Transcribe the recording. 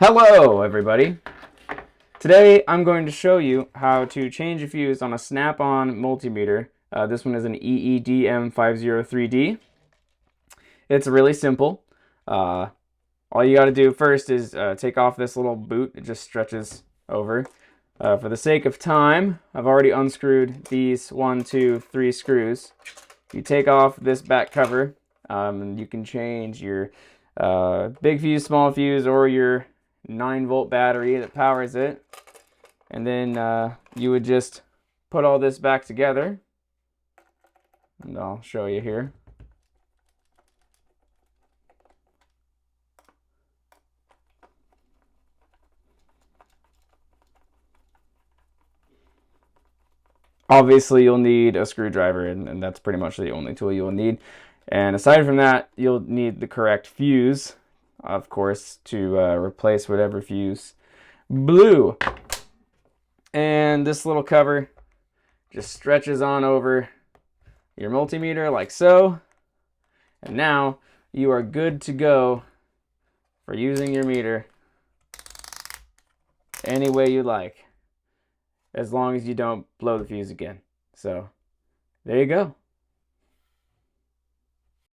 Hello everybody! Today I'm going to show you how to change a fuse on a Snap-on multimeter. This one is an EEDM503D. It's really simple. All you got to do first is take off this little boot. It just stretches over. For the sake of time, I've already unscrewed these 1, 2, 3 screws. You take off this back cover, and you can change your big fuse, small fuse, or your 9-volt battery that powers it. And then you would just put all this back together, and I'll show you here. Obviously you'll need a screwdriver, and that's pretty much the only tool you'll need. And aside from that, you'll need the correct fuse, of course, to replace whatever fuse blew. And this little cover just stretches on over your multimeter like so. And now you are good to go for using your meter any way you like, as long as you don't blow the fuse again. So there you go.